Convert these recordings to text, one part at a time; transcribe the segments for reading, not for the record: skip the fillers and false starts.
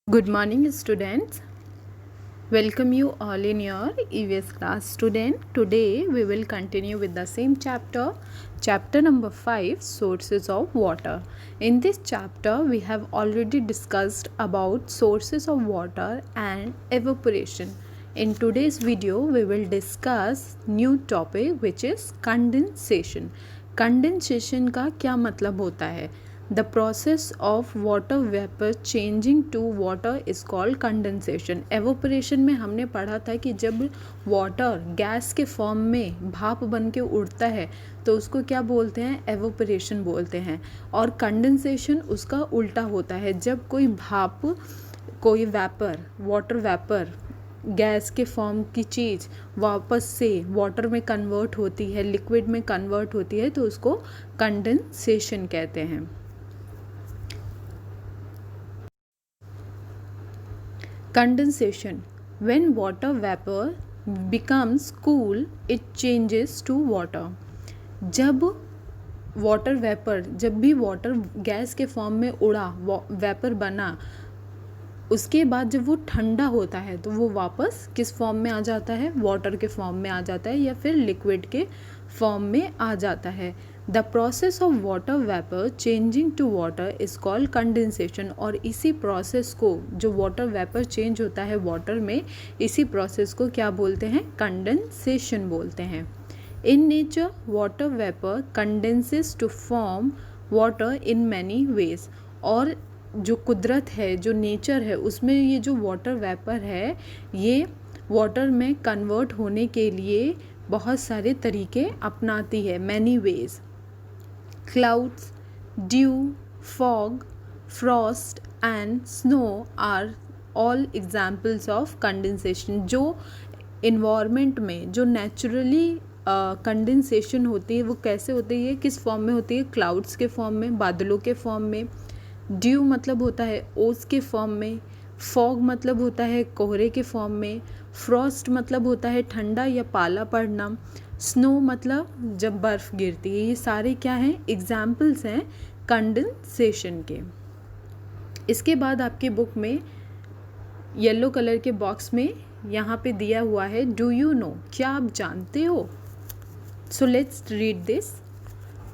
Good morning, students. Welcome you all in your EVS class. Student, today we will continue with the same chapter number 5, sources of water. In this chapter, we have already discussed about sources of water and evaporation. In today's video, we will discuss new topic which is condensation. Condensation का क्या मतलब होता है? The process of water vapor changing to water is called condensation. Evaporation में हमने पढ़ा था कि जब वाटर गैस के फॉर्म में भाप बन के उड़ता है तो उसको क्या बोलते हैं? एवोपरेशन बोलते हैं. और कंडेंसेशन उसका उल्टा होता है. जब कोई भाप, कोई वेपर, वाटर वेपर, गैस के फॉर्म की चीज़ वापस से वाटर में कन्वर्ट होती है, लिक्विड में कन्वर्ट होती है, तो उसको कंडेंसेशन कहते हैं. Condensation. When water vapor becomes cool, it changes to water. जब वाटर वेपर, जब भी वाटर गैस के फॉर्म में उड़ा, वेपर बना, उसके बाद जब वो ठंडा होता है तो वो वापस किस फॉर्म में आ जाता है? वाटर के फॉर्म में आ जाता है या फिर लिक्विड के फॉर्म में आ जाता है. The process of water vapour changing to water is called condensation. और इसी प्रोसेस को, जो वाटर वेपर चेंज होता है वाटर में, इसी प्रोसेस को क्या बोलते हैं? कंडेंसेशन बोलते हैं. In nature water vapour condenses to form water in many ways. और जो कुदरत है, जो नेचर है, उसमें ये जो वाटर वेपर है ये वाटर में कन्वर्ट होने के लिए बहुत सारे तरीके अपनाती है. Many ways. Clouds, dew, fog, frost and snow are all examples of condensation. जो इन्वायरमेंट में जो नेचुरली कंडेंसेशन होती है वो कैसे होती है, किस फॉर्म में होती है? क्लाउड्स के फॉर्म में, बादलों के फॉर्म में. ड्यू मतलब होता है ओस के फॉर्म में. फॉग मतलब होता है कोहरे के फॉर्म में. फ्रॉस्ट मतलब होता है ठंडा या पाला पड़ना. स्नो मतलब जब बर्फ़ गिरती है. ये सारे क्या हैं? एग्जाम्पल्स हैं कंडेंसेशन के. इसके बाद आपके बुक में येलो कलर के बॉक्स में यहाँ पे दिया हुआ है डू यू नो, क्या आप जानते हो? So let's read this.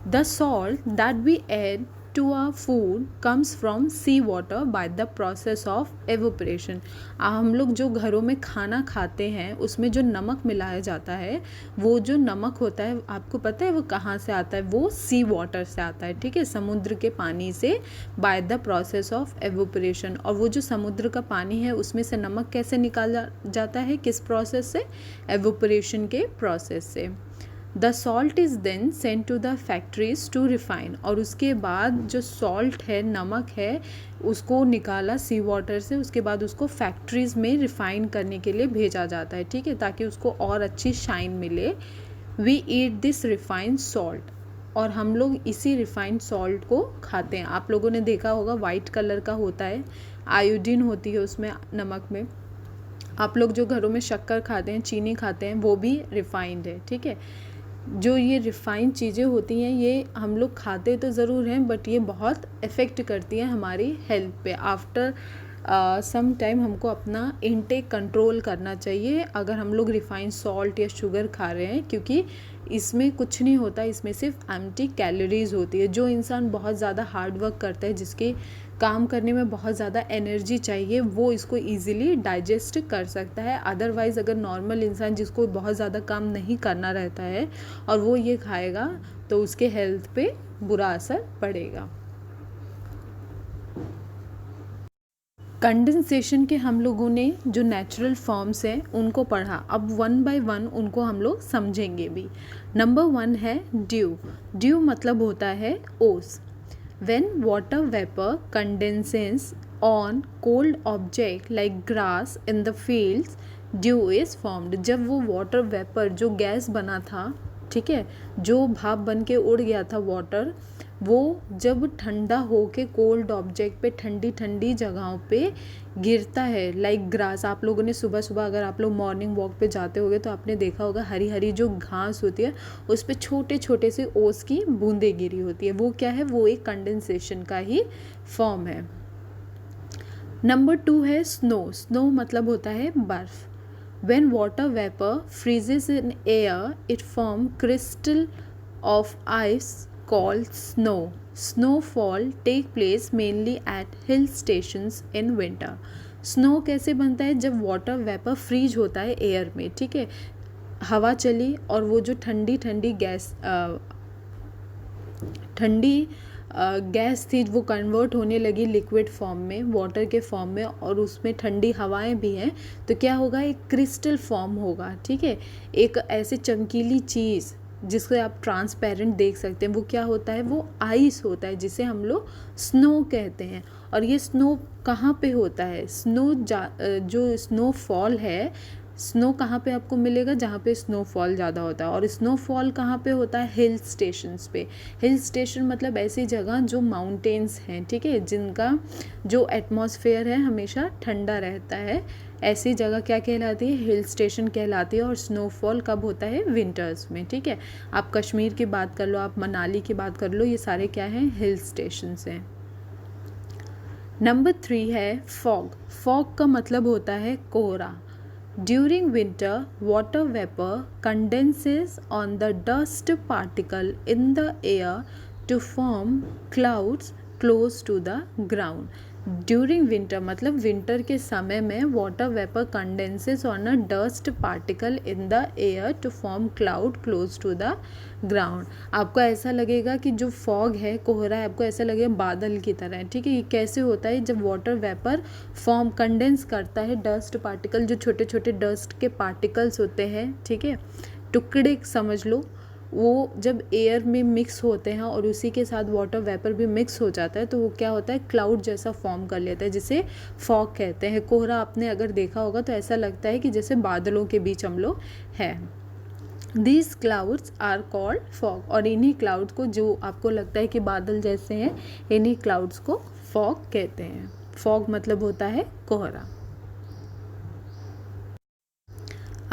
The salt that we add to our food comes from sea water by the process of evaporation. हम लोग जो घरों में खाना खाते हैं उसमें जो नमक मिलाया जाता है, वो जो नमक होता है आपको पता है वो कहाँ से आता है? वो सी वाटर से आता है. ठीक है, समुद्र के पानी से, by the process of evaporation. और वो जो समुद्र का पानी है उसमें से नमक कैसे निकाला जाता है? किस प्रोसेस से? एवोपरेशन के प्रोसेस से. The salt is then sent to the factories to refine. और उसके बाद जो सॉल्ट है, नमक है, उसको निकाला सी वाटर से, उसके बाद उसको फैक्ट्रीज़ में रिफ़ाइन करने के लिए भेजा जाता है. ठीक है, ताकि उसको और अच्छी शाइन मिले. We eat this refined salt. और हम लोग इसी रिफाइंड सॉल्ट को खाते हैं. आप लोगों ने देखा होगा वाइट कलर का होता है, आयोडीन होती है उसमें, नमक में. आप लोग जो घरों में शक्कर खाते हैं, चीनी खाते हैं, वो भी रिफाइंड है. ठीक है, जो ये रिफ़ाइंड चीज़ें होती हैं ये हम लोग खाते तो ज़रूर हैं बट ये बहुत इफ़ेक्ट करती हैं हमारी हेल्थ पे. आफ्टर सम टाइम हमको अपना इनटेक कंट्रोल करना चाहिए अगर हम लोग रिफ़ाइंड सॉल्ट या शुगर खा रहे हैं, क्योंकि इसमें कुछ नहीं होता, इसमें सिर्फ एम्प्टी कैलोरीज़ होती है. जो इंसान बहुत ज़्यादा हार्ड वर्क करता है, जिसके काम करने में बहुत ज़्यादा एनर्जी चाहिए, वो इसको इजीली डाइजेस्ट कर सकता है. अदरवाइज़ अगर नॉर्मल इंसान जिसको बहुत ज़्यादा काम नहीं करना रहता है और वो ये खाएगा तो उसके हेल्थ पे बुरा असर पड़ेगा. कंडेंसेशन के हम लोगों ने जो नेचुरल फॉर्म्स हैं उनको पढ़ा. अब वन बाय वन उनको हम लोग समझेंगे भी. नंबर 1 है ड्यू. ड्यू मतलब होता है ओस. When water vapor condenses on cold object like grass in the fields, dew is formed. जब वो water vapor जो गैस बना था, ठीक है, जो भाप बन के उड़ गया था वाटर, वो जब ठंडा हो के कोल्ड ऑब्जेक्ट पे, ठंडी ठंडी जगहों पे गिरता है, लाइक ग्रास. आप लोगों ने सुबह सुबह अगर आप लोग मॉर्निंग वॉक पे जाते होगे तो आपने देखा होगा हरी हरी जो घास होती है उस पर छोटे छोटे से ओस की बूंदें गिरी होती है. वो क्या है? वो एक कंडेंसेशन का ही फॉर्म है. नंबर 2 है स्नो। स्नो मतलब होता है बर्फ। When water vapor freezes in air, it forms crystal of ice called snow. Snowfall take place mainly at hill stations in winter. Snow कैसे बनता है? जब वाटर वेपर फ्रीज होता है एयर में, ठीक है, हवा चली और वो जो ठंडी ठंडी गैस थी वो कन्वर्ट होने लगी लिक्विड फॉर्म में, वाटर के फॉर्म में, और उसमें ठंडी हवाएं भी हैं, तो क्या होगा? एक क्रिस्टल फॉर्म होगा, ठीक है, एक ऐसे चमकीली चीज़ जिसको आप ट्रांसपेरेंट देख सकते हैं, वो क्या होता है? वो आइस होता है, जिसे हम लोग स्नो कहते हैं। और ये स्नो कहाँ पे होता है? जो स्नोफॉल है, स्नो कहाँ पे आपको मिलेगा? जहाँ पे स्नोफॉल ज़्यादा होता है। और स्नोफॉल कहाँ पे होता है? हिल स्टेशंस पे। हिल स्टेशन मतलब ऐसी जगह जो माउंटेन्स हैं, ठीक है, जिनका जो एटमॉस्फेयर है हमेशा ठंडा रहता है, ऐसी जगह क्या कहलाती है? हिल स्टेशन कहलाती है। और स्नोफॉल कब होता है? विंटर्स में, ठीक है। आप कश्मीर की बात कर लो, आप मनाली की बात कर लो, ये सारे क्या हैं? हिल स्टेशंस हैं। नंबर 3 है फॉग। फॉग का मतलब होता है कोहरा। During winter, water vapor condenses on the dust particle in the air to form clouds close to the ground. During winter मतलब विंटर के समय में water vapour condenses on a dust particle in the air to form cloud close to the ground. आपको ऐसा लगेगा कि जो fog है, कोहरा है, आपको ऐसा लगेगा बादल की तरह है, ठीक है। ये कैसे होता है? जब वाटर वेपर फॉर्म कंडेंस करता है डस्ट पार्टिकल, जो छोटे छोटे डस्ट के पार्टिकल्स होते हैं, ठीक है, टुकड़े समझ लो, वो जब एयर में मिक्स होते हैं और उसी के साथ वाटर वेपर भी मिक्स हो जाता है, तो वो क्या होता है? क्लाउड जैसा फॉर्म कर लेता है, जिसे फॉग कहते हैं। कोहरा आपने अगर देखा होगा तो ऐसा लगता है कि जैसे बादलों के बीच हम लोग हैं। These clouds are called fog। और इन्हीं क्लाउड को, जो आपको लगता है कि बादल जैसे हैं, इन्हीं क्लाउड्स को फॉग कहते हैं। फॉग मतलब होता है कोहरा।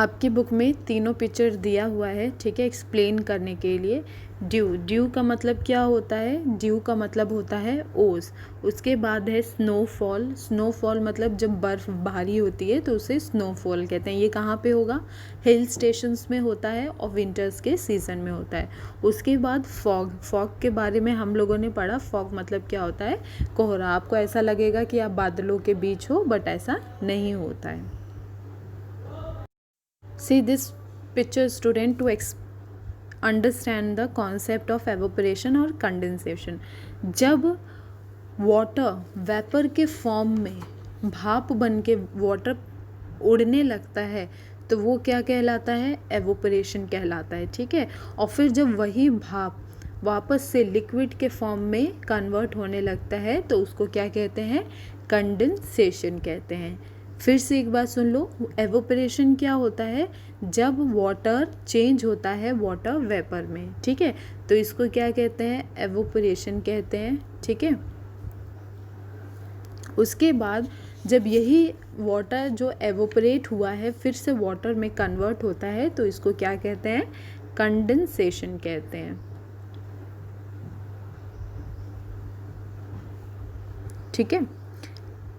आपकी बुक में तीनों पिक्चर दिया हुआ है, ठीक है, एक्सप्लेन करने के लिए। ड्यू का मतलब क्या होता है? ड्यू का मतलब होता है ओस। उसके बाद है स्नोफॉल। स्नोफॉल मतलब जब बर्फ़ भारी होती है तो उसे स्नोफॉल कहते हैं। ये कहाँ पे होगा? हिल स्टेशंस में होता है और विंटर्स के सीज़न में होता है। उसके बाद फॉग। फॉग के बारे में हम लोगों ने पढ़ा। फॉग मतलब क्या होता है? कोहरा। आपको ऐसा लगेगा कि आप बादलों के बीच हो, बट ऐसा नहीं होता है। See this picture student to understand the concept of evaporation और condensation। जब वाटर वेपर के फॉर्म में भाप बन के वाटर उड़ने लगता है तो वो क्या कहलाता है? एवोपरेशन कहलाता है, ठीक है। और फिर जब वही भाप वापस से लिक्विड के फॉर्म में कन्वर्ट होने लगता है तो उसको क्या कहते हैं? कंडेंसेशन कहते हैं। फिर से एक बात सुन लो, एवोपरेशन क्या होता है? जब वाटर चेंज होता है वाटर वेपर में, ठीक है, तो इसको क्या कहते हैं? एवोपरेशन कहते हैं, ठीक है। उसके बाद जब यही वाटर जो एवोपरेट हुआ है फिर से वाटर में कन्वर्ट होता है तो इसको क्या कहते हैं? कंडेंसेशन कहते हैं, ठीक है।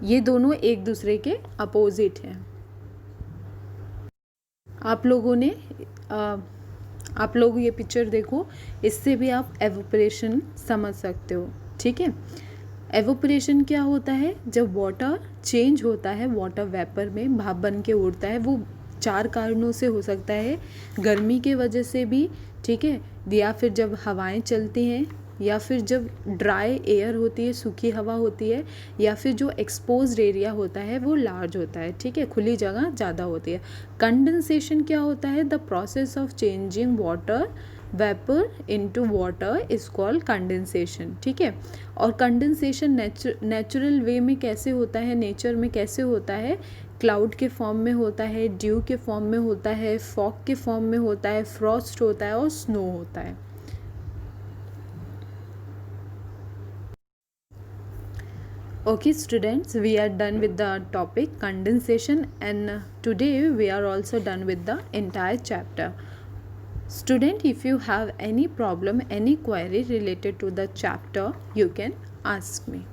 ये दोनों एक दूसरे के अपोजिट हैं। आप लोग ये पिक्चर देखो, इससे भी आप एवोपरेशन समझ सकते हो, ठीक है। एवोपरेशन क्या होता है? जब वाटर चेंज होता है वाटर वेपर में, भाप बन के उड़ता है। वो 4 कारणों से हो सकता है। गर्मी के वजह से भी, ठीक है, या फिर जब हवाएं चलती हैं, या फिर जब ड्राई एयर होती है, सूखी हवा होती है, या फिर जो एक्सपोज्ड एरिया होता है वो लार्ज होता है, ठीक है, खुली जगह ज़्यादा होती है। कंडेंसेशन क्या होता है? The process of changing water vapour into water is called condensation, ठीक है। और कंडेंसेशन नेचुरल वे में कैसे होता है? नेचर में कैसे होता है? क्लाउड के फॉर्म में होता है, ड्यू के फॉर्म में होता है, फॉग के फॉर्म में होता है, फ्रॉस्ट होता है और स्नो होता है। Okay students, we are done with the topic condensation, and today we are also done with the entire chapter. Student, if you have any problem, any query related to the chapter, you can ask me.